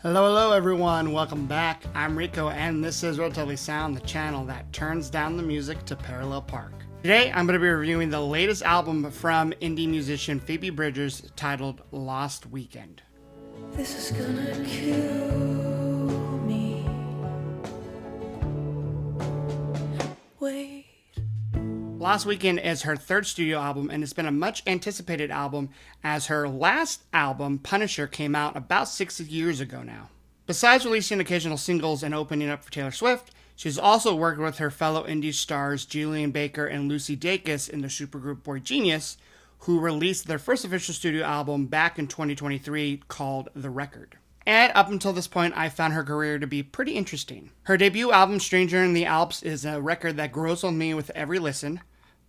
Hello everyone, welcome back. I'm Rico and this is Relatively Sound, the channel that turns down the music to parallel park. Today I'm going to be reviewing the latest album from indie musician Phoebe Bridgers titled Lost Weekend. This is gonna kill me. Wait. Lost Weekend is her third studio album, and it's been a much anticipated album as her last album, Punisher, came out about 6 years ago now. Besides releasing occasional singles and opening up for Taylor Swift, she's also worked with her fellow indie stars Julian Baker and Lucy Dacus in the supergroup Boy Genius, who released their first official studio album back in 2023 called The Record. And up until this point, I found her career to be pretty interesting. Her debut album, Stranger in the Alps, is a record that grows on me with every listen.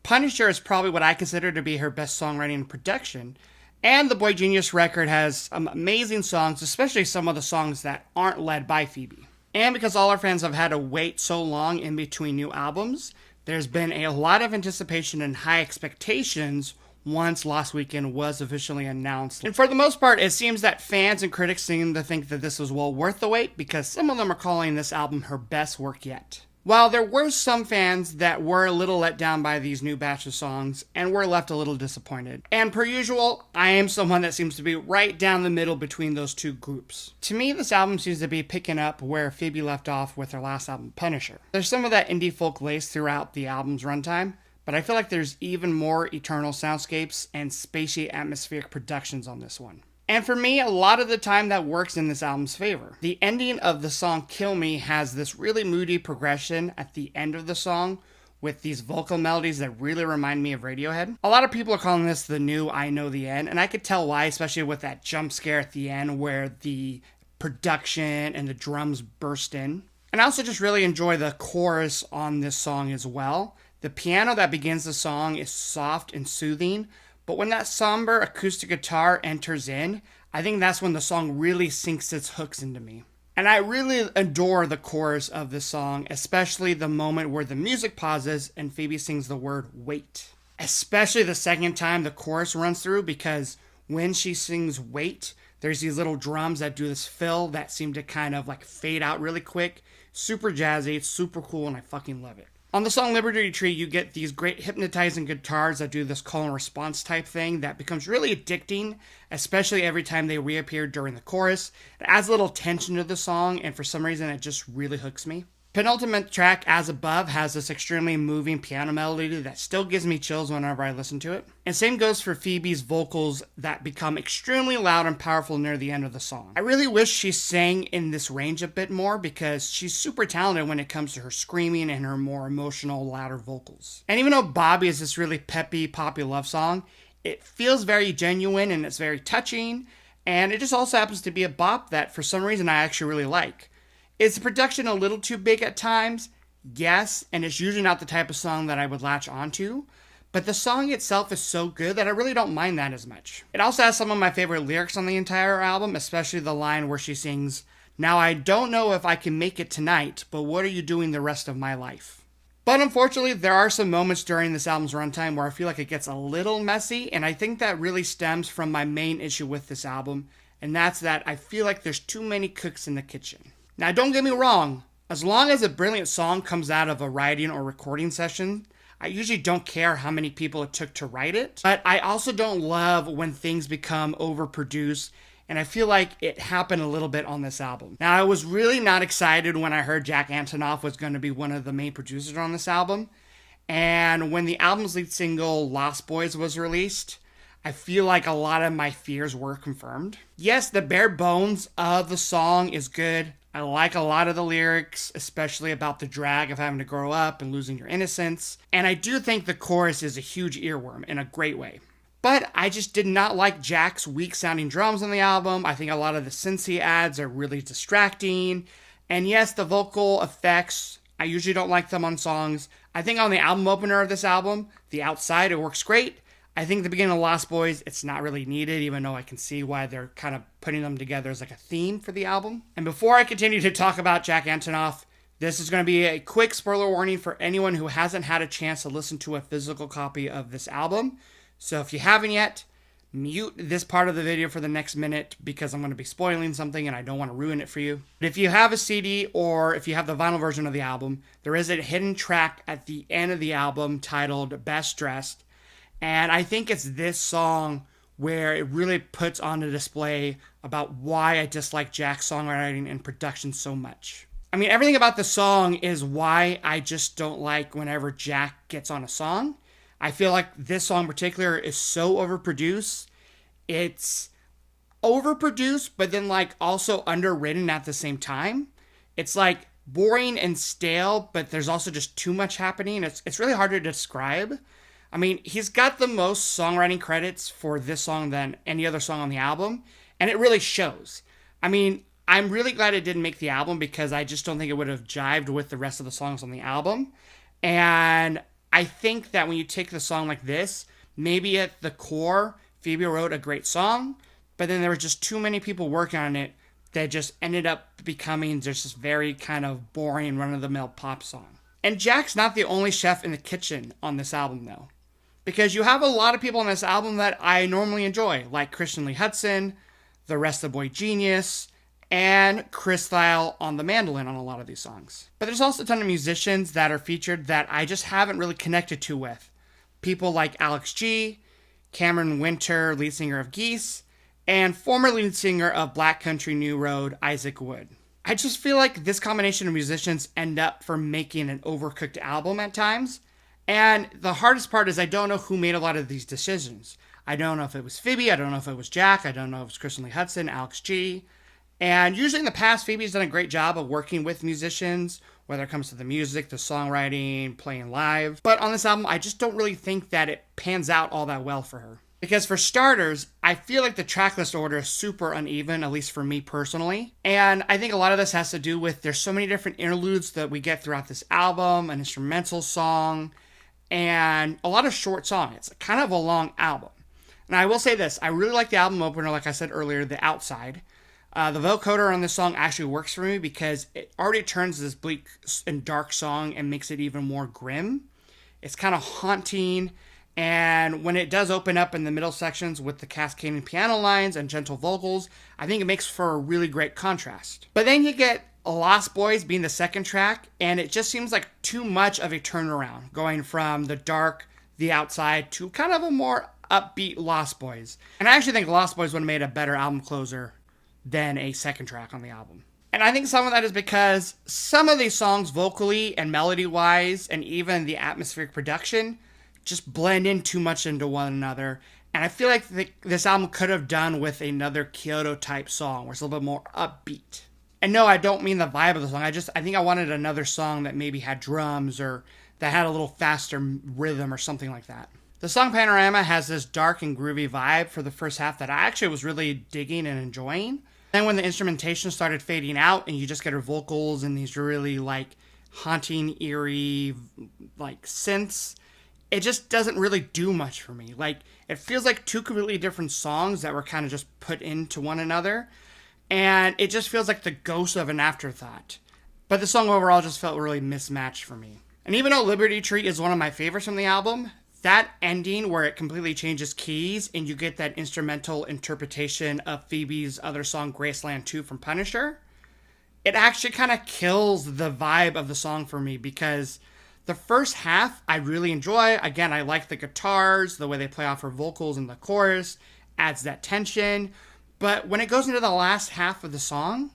Punisher is probably what I consider to be her best songwriting and production. And the Boy Genius record has some amazing songs, especially some of the songs that aren't led by Phoebe. And because all our fans have had to wait so long in between new albums, there's been a lot of anticipation and high expectations once Lost Weekend was officially announced. And for the most part, it seems that fans and critics seem to think that this was well worth the wait, because some of them are calling this album her best work yet. While there were some fans that were a little let down by these new batch of songs and were left a little disappointed. And per usual, I am someone that seems to be right down the middle between those two groups. To me, this album seems to be picking up where Phoebe left off with her last album, Punisher. There's some of that indie folk lace throughout the album's runtime, but I feel like there's even more eternal soundscapes and spacey atmospheric productions on this one. And for me, a lot of the time that works in this album's favor. The ending of the song Kill Me has this really moody progression at the end of the song with these vocal melodies that really remind me of Radiohead. A lot of people are calling this the new I Know the End, and I could tell why, especially with that jump scare at the end where the production and the drums burst in. And I also just really enjoy the chorus on this song as well. The piano that begins the song is soft and soothing, but when that somber acoustic guitar enters in, I think that's when the song really sinks its hooks into me. And I really adore the chorus of this song, especially the moment where the music pauses and Phoebe sings the word wait. Especially the second time the chorus runs through, because when she sings wait, there's these little drums that do this fill that seem to kind of like fade out really quick. Super jazzy, it's super cool, and I fucking love it. On the song Liberty Tree, you get these great hypnotizing guitars that do this call and response type thing that becomes really addicting, especially every time they reappear during the chorus. It adds a little tension to the song, and for some reason it just really hooks me. Penultimate track, As Above, has this extremely moving piano melody that still gives me chills whenever I listen to it. And same goes for Phoebe's vocals that become extremely loud and powerful near the end of the song. I really wish she sang in this range a bit more, because she's super talented when it comes to her screaming and her more emotional, louder vocals. And even though Bobby is this really peppy, poppy love song, it feels very genuine and it's very touching, and it just also happens to be a bop that for some reason I actually really like. Is the production a little too big at times? Yes, and it's usually not the type of song that I would latch onto, but the song itself is so good that I really don't mind that as much. It also has some of my favorite lyrics on the entire album, especially the line where she sings, "Now I don't know if I can make it tonight, but what are you doing the rest of my life?" But unfortunately, there are some moments during this album's runtime where I feel like it gets a little messy, and I think that really stems from my main issue with this album, and that's that I feel like there's too many cooks in the kitchen. Now, don't get me wrong, as long as a brilliant song comes out of a writing or recording session, I usually don't care how many people it took to write it, but I also don't love when things become overproduced, and I feel like it happened a little bit on this album. Now, I was really not excited when I heard Jack Antonoff was going to be one of the main producers on this album, and when the album's lead single, Lost Boys, was released, I feel like a lot of my fears were confirmed. Yes, the bare bones of the song is good. I like a lot of the lyrics, especially about the drag of having to grow up and losing your innocence. And I do think the chorus is a huge earworm in a great way. But I just did not like Jack's weak sounding drums on the album. I think a lot of the synths he adds are really distracting. And yes, the vocal effects, I usually don't like them on songs. I think on the album opener of this album, The Outside, it works great. I think the beginning of Lost Boys, it's not really needed, even though I can see why they're kind of putting them together as like a theme for the album. And before I continue to talk about Jack Antonoff, this is going to be a quick spoiler warning for anyone who hasn't had a chance to listen to a physical copy of this album. So if you haven't yet, mute this part of the video for the next minute because I'm going to be spoiling something and I don't want to ruin it for you. But if you have a CD or if you have the vinyl version of the album, there is a hidden track at the end of the album titled Best Dressed. And I think it's this song where it really puts on a display about why I dislike Jack's songwriting and production so much. I mean, everything about the song is why I just don't like whenever Jack gets on a song. I feel like this song in particular is so overproduced. It's overproduced, but then like also underwritten at the same time. It's like boring and stale, but there's also just too much happening. It's really hard to describe. I mean, he's got the most songwriting credits for this song than any other song on the album, and it really shows. I mean, I'm really glad it didn't make the album because I just don't think it would have jived with the rest of the songs on the album. And I think that when you take the song like this, maybe at the core, Phoebe wrote a great song, but then there were just too many people working on it that just ended up becoming just this very kind of boring, run-of-the-mill pop song. And Jack's not the only chef in the kitchen on this album, though. Because you have a lot of people on this album that I normally enjoy, like Christian Lee Hutson, the rest of Boy Genius, and Chris Thile on the mandolin on a lot of these songs. But there's also a ton of musicians that are featured that I just haven't really connected to with. People like Alex G, Cameron Winter, lead singer of Geese, and former lead singer of Black Country New Road, Isaac Wood. I just feel like this combination of musicians end up for making an overcooked album at times. And the hardest part is I don't know who made a lot of these decisions. I don't know if it was Phoebe, I don't know if it was Jack, I don't know if it was Christian Lee Hutson, Alex G. And usually in the past, Phoebe's done a great job of working with musicians, whether it comes to the music, the songwriting, playing live. But on this album, I just don't really think that it pans out all that well for her. Because for starters, I feel like the tracklist order is super uneven, at least for me personally. And I think a lot of this has to do with there's so many different interludes that we get throughout this album, an instrumental song, and a lot of short songs. It's kind of a long album. And I will say this, I really like the album opener, like I said earlier, The Outside. The vocoder on this song actually works for me because it already turns this bleak and dark song and makes it even more grim. It's kind of haunting, and when it does open up in the middle sections with the cascading piano lines and gentle vocals, I think it makes for a really great contrast. But then you get Lost Boys being the second track, and it just seems like too much of a turnaround, going from the dark, The Outside, to kind of a more upbeat Lost Boys. And I actually think Lost Boys would have made a better album closer than a second track on the album. And I think some of that is because some of these songs vocally and melody-wise, and even the atmospheric production, just blend in too much into one another. And I feel like this album could have done with another Kyoto-type song, where it's a little bit more upbeat. And no, I don't mean the vibe of the song. I think I wanted another song that maybe had drums or that had a little faster rhythm or something like that. The song Panorama has this dark and groovy vibe for the first half that I actually was really digging and enjoying. Then when the instrumentation started fading out and you just get her vocals and these really like haunting, eerie like synths, it just doesn't really do much for me. Like, it feels like two completely different songs that were kind of just put into one another. And it just feels like the ghost of an afterthought. But the song overall just felt really mismatched for me. And even though Liberty Tree is one of my favorites from the album, that ending where it completely changes keys and you get that instrumental interpretation of Phoebe's other song, Graceland 2 from Punisher, it actually kind of kills the vibe of the song for me because the first half I really enjoy. Again, I like the guitars, the way they play off her vocals in the chorus, adds that tension. But when it goes into the last half of the song,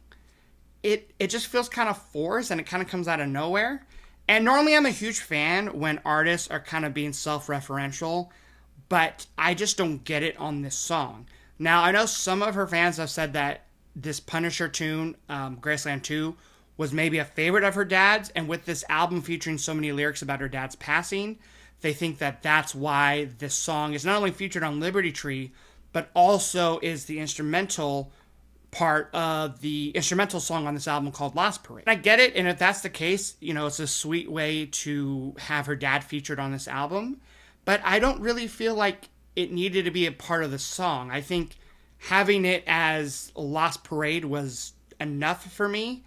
it just feels kind of forced and it kind of comes out of nowhere. And normally I'm a huge fan when artists are kind of being self-referential, but I just don't get it on this song. Now, I know some of her fans have said that this Punisher tune, Graceland 2, was maybe a favorite of her dad's, and with this album featuring so many lyrics about her dad's passing, they think that that's why this song is not only featured on Liberty Tree, but also is the instrumental part of the instrumental song on this album called Lost Parade. I get it, and if that's the case, you know, it's a sweet way to have her dad featured on this album, but I don't really feel like it needed to be a part of the song. I think having it as Lost Parade was enough for me,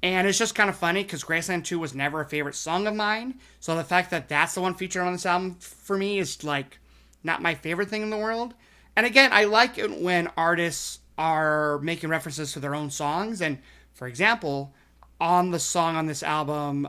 and it's just kind of funny because Graceland 2 was never a favorite song of mine, so the fact that that's the one featured on this album for me is like not my favorite thing in the world. And again, I like it when artists are making references to their own songs. And for example, on the song on this album,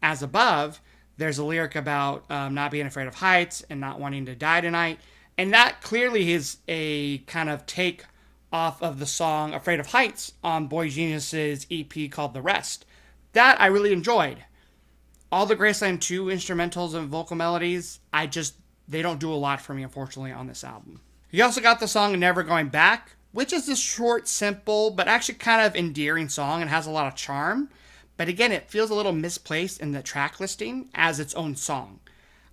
As Above, there's a lyric about not being afraid of heights and not wanting to die tonight. And that clearly is a kind of take off of the song Afraid of Heights on Boy Genius's EP called The Rest. That I really enjoyed. All the Graceland 2 instrumentals and vocal melodies, they don't do a lot for me, unfortunately, on this album. You also got the song Never Going Back, which is a short, simple, but actually kind of endearing song and has a lot of charm. But again, it feels a little misplaced in the track listing as its own song.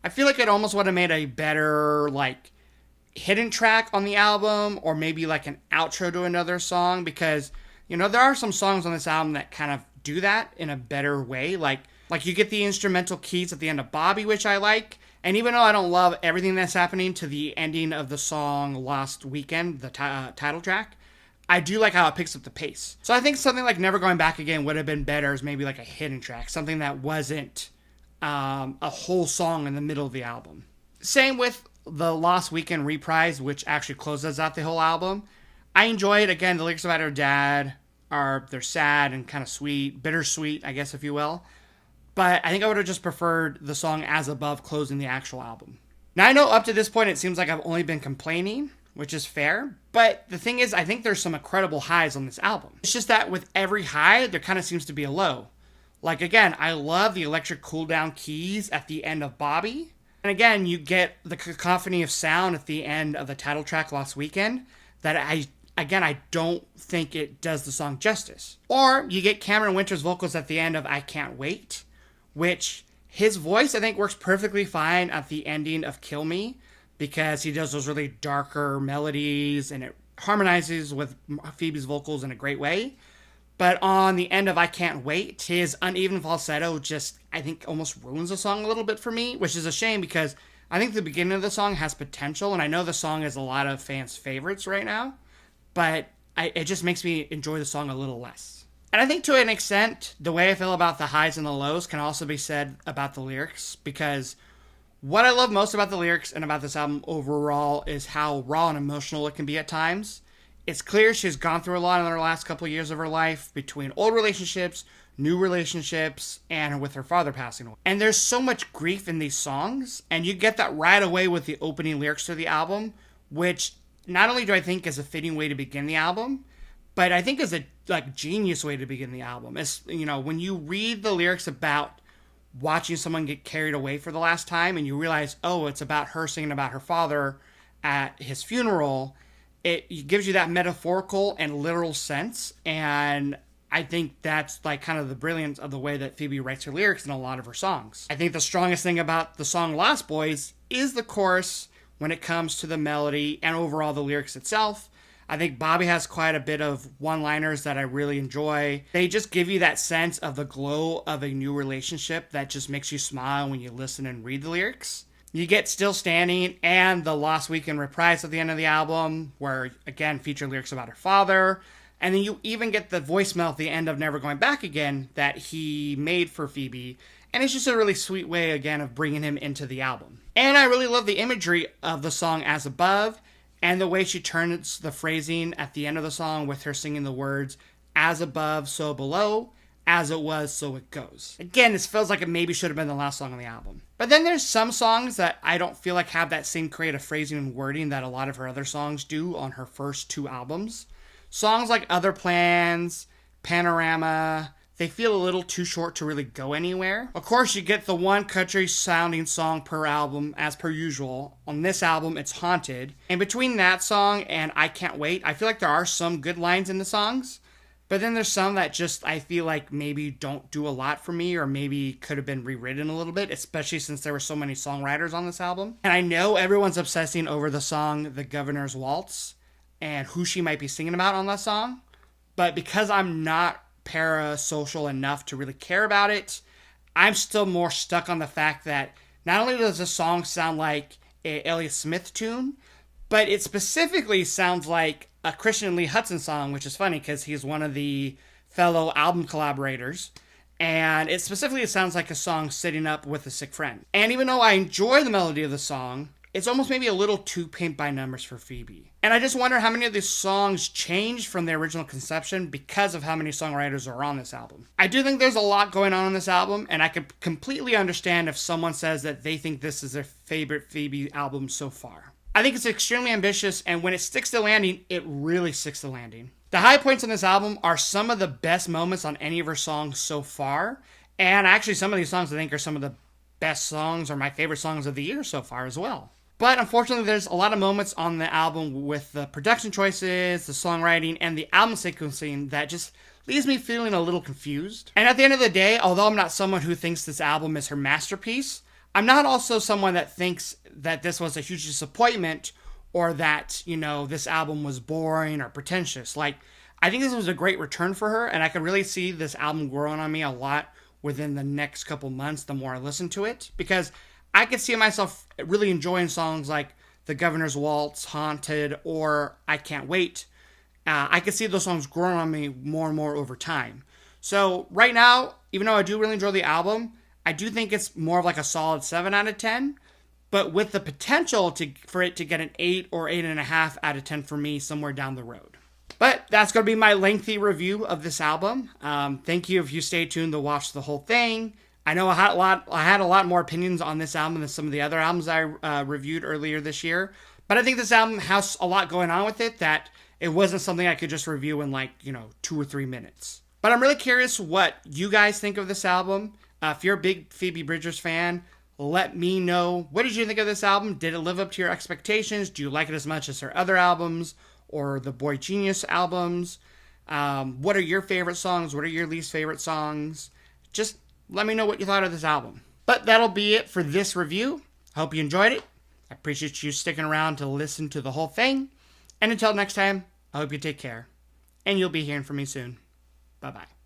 I feel like it almost would have made a better, hidden track on the album, or maybe like an outro to another song, because, there are some songs on this album that kind of do that in a better way. Like you get the instrumental keys at the end of Bobby, which I like. And even though I don't love everything that's happening to the ending of the song Lost Weekend, the title track, I do like how it picks up the pace. So I think something like Never Going Back Again would have been better as maybe like a hidden track, something that wasn't a whole song in the middle of the album. Same with the Lost Weekend reprise, which actually closes out the whole album. I enjoy it. Again, the lyrics about her dad they're sad and kind of sweet, bittersweet, I guess, if you will. But I think I would have just preferred the song As Above closing the actual album. Now, I know up to this point it seems like I've only been complaining, which is fair. But the thing is, I think there's some incredible highs on this album. It's just that with every high, there kind of seems to be a low. Like, again, I love the electric cool down keys at the end of Bobby. And again, you get the cacophony of sound at the end of the title track Lost Weekend that I don't think it does the song justice. Or you get Cameron Winter's vocals at the end of I Can't Wait, which his voice, I think, works perfectly fine at the ending of Kill Me, because he does those really darker melodies and it harmonizes with Phoebe's vocals in a great way. But on the end of I Can't Wait, his uneven falsetto just, I think, almost ruins the song a little bit for me, which is a shame because I think the beginning of the song has potential, and I know the song is a lot of fans' favorites right now, but it just makes me enjoy the song a little less. And I think to an extent, the way I feel about the highs and the lows can also be said about the lyrics, because what I love most about the lyrics and about this album overall is how raw and emotional it can be at times. It's clear she's gone through a lot in her last couple of years of her life, between old relationships, new relationships, and with her father passing away. And there's so much grief in these songs, and you get that right away with the opening lyrics to the album, which not only do I think is a fitting way to begin the album, but I think is a genius way to begin the album. It's, when you read the lyrics about watching someone get carried away for the last time, and you realize, oh, it's about her singing about her father at his funeral, it gives you that metaphorical and literal sense. And I think that's kind of the brilliance of the way that Phoebe writes her lyrics in a lot of her songs. I think the strongest thing about the song Lost Boys is the chorus when it comes to the melody and overall the lyrics itself. I think Bobby has quite a bit of one-liners that I really enjoy. They just give you that sense of the glow of a new relationship that just makes you smile when you listen and read the lyrics. You get Still Standing and the Lost Weekend reprise at the end of the album, where, again, feature lyrics about her father. And then you even get the voicemail at the end of Never Going Back Again that he made for Phoebe. And it's just a really sweet way, again, of bringing him into the album. And I really love the imagery of the song As Above, and the way she turns the phrasing at the end of the song with her singing the words, as above, so below, as it was, so it goes. Again, this feels like it maybe should have been the last song on the album. But then there's some songs that I don't feel like have that same creative phrasing and wording that a lot of her other songs do on her first two albums. Songs like Other Plans, Panorama, they feel a little too short to really go anywhere. Of course, you get the one country sounding song per album, as per usual. On this album, it's Haunted. And between that song and I Can't Wait, I feel like there are some good lines in the songs. But then there's some that just, I feel like maybe don't do a lot for me, or maybe could have been rewritten a little bit, especially since there were so many songwriters on this album. And I know everyone's obsessing over the song The Governor's Waltz and who she might be singing about on that song. But because I'm not parasocial enough to really care about it, I'm still more stuck on the fact that not only does the song sound like a Elliott Smith tune, but it specifically sounds like a Christian Lee Hudson song, which is funny because he's one of the fellow album collaborators. And it specifically sounds like a song sitting up with a sick friend. And even though I enjoy the melody of the song, it's almost maybe a little too paint by numbers for Phoebe. And I just wonder how many of these songs changed from their original conception because of how many songwriters are on this album. I do think there's a lot going on this album, and I could completely understand if someone says that they think this is their favorite Phoebe album so far. I think it's extremely ambitious, and when it sticks to landing, it really sticks to landing. The high points on this album are some of the best moments on any of her songs so far, and actually some of these songs I think are some of the best songs or my favorite songs of the year so far as well. But unfortunately, there's a lot of moments on the album with the production choices, the songwriting, and the album sequencing that just leaves me feeling a little confused. And at the end of the day, although I'm not someone who thinks this album is her masterpiece, I'm not also someone that thinks that this was a huge disappointment or that, this album was boring or pretentious. Like, I think this was a great return for her, and I can really see this album growing on me a lot within the next couple months the more I listen to it, because I could see myself really enjoying songs like The Governor's Waltz, Haunted, or I Can't Wait. I could see those songs growing on me more and more over time. So right now, even though I do really enjoy the album, I do think it's more of like a solid 7 out of 10, but with the potential for it to get an 8 or 8.5 out of 10 for me somewhere down the road. But that's going to be my lengthy review of this album. Thank you if you stay tuned to watch the whole thing. I know I had a lot more opinions on this album than some of the other albums I reviewed earlier this year, but I think this album has a lot going on with it that it wasn't something I could just review in 2 or 3 minutes. But I'm really curious what you guys think of this album. If you're a big Phoebe Bridgers fan, let me know. What did you think of this album? Did it live up to your expectations? Do you like it as much as her other albums or the Boy Genius albums? What are your favorite songs? What are your least favorite songs? Just let me know what you thought of this album. But that'll be it for this review. I hope you enjoyed it. I appreciate you sticking around to listen to the whole thing. And until next time, I hope you take care. And you'll be hearing from me soon. Bye-bye.